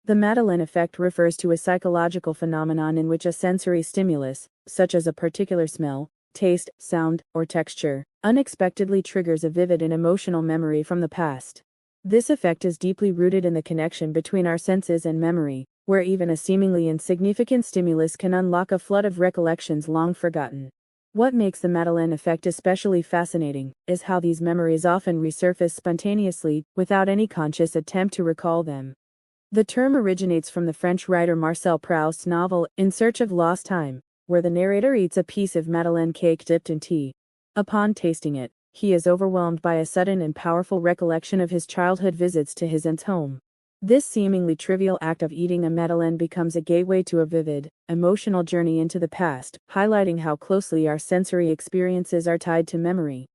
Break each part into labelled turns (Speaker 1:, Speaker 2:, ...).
Speaker 1: The Madeleine effect refers to a psychological phenomenon in which a sensory stimulus, such as a particular smell, taste, sound, or texture, unexpectedly triggers a vivid and emotional memory from the past. This effect is deeply rooted in the connection between our senses and memory, where even a seemingly insignificant stimulus can unlock a flood of recollections long forgotten. What makes the Madeleine effect especially fascinating is how these memories often resurface spontaneously, without any conscious attempt to recall them. The term originates from the French writer Marcel Proust's novel, In Search of Lost Time, where the narrator eats a piece of Madeleine cake dipped in tea. Upon tasting it, he is overwhelmed by a sudden and powerful recollection of his childhood visits to his aunt's home. This seemingly trivial act of eating a Madeleine becomes a gateway to a vivid, emotional journey into the past, highlighting how closely our sensory experiences are tied to memory.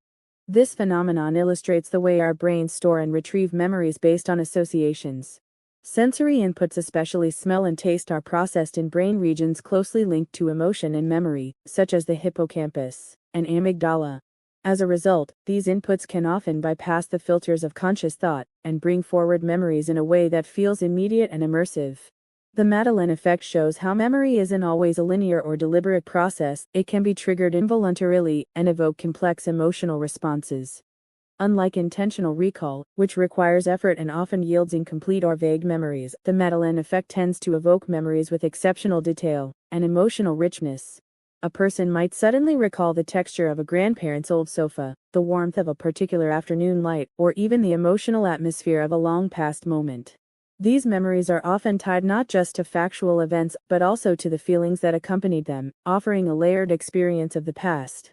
Speaker 1: This phenomenon illustrates the way our brains store and retrieve memories based on associations. Sensory inputs, especially smell and taste, are processed in brain regions closely linked to emotion and memory, such as the hippocampus and amygdala. As a result, these inputs can often bypass the filters of conscious thought and bring forward memories in a way that feels immediate and immersive. The Madeleine effect shows how memory isn't always a linear or deliberate process. It can be triggered involuntarily and evoke complex emotional responses. Unlike intentional recall, which requires effort and often yields incomplete or vague memories, the Madeleine effect tends to evoke memories with exceptional detail and emotional richness. A person might suddenly recall the texture of a grandparent's old sofa, the warmth of a particular afternoon light, or even the emotional atmosphere of a long-past moment. These memories are often tied not just to factual events but also to the feelings that accompanied them, offering a layered experience of the past.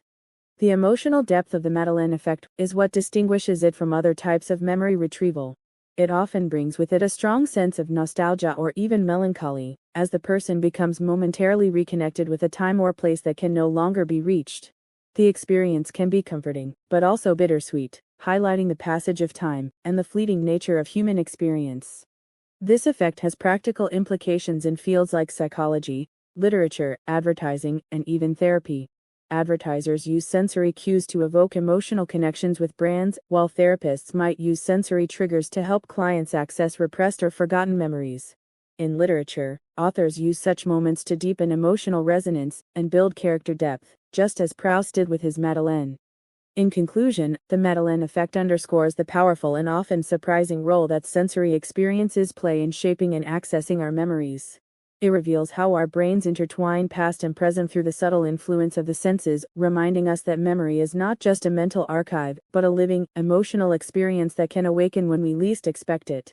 Speaker 1: The emotional depth of the Madeleine effect is what distinguishes it from other types of memory retrieval. It often brings with it a strong sense of nostalgia or even melancholy, as the person becomes momentarily reconnected with a time or place that can no longer be reached. The experience can be comforting, but also bittersweet, highlighting the passage of time and the fleeting nature of human experience. This effect has practical implications in fields like psychology, literature, advertising, and even therapy. Advertisers use sensory cues to evoke emotional connections with brands, while therapists might use sensory triggers to help clients access repressed or forgotten memories. In literature, authors use such moments to deepen emotional resonance and build character depth, just as Proust did with his Madeleine. In conclusion, the Madeleine effect underscores the powerful and often surprising role that sensory experiences play in shaping and accessing our memories. It reveals how our brains intertwine past and present through the subtle influence of the senses, reminding us that memory is not just a mental archive, but a living, emotional experience that can awaken when we least expect it.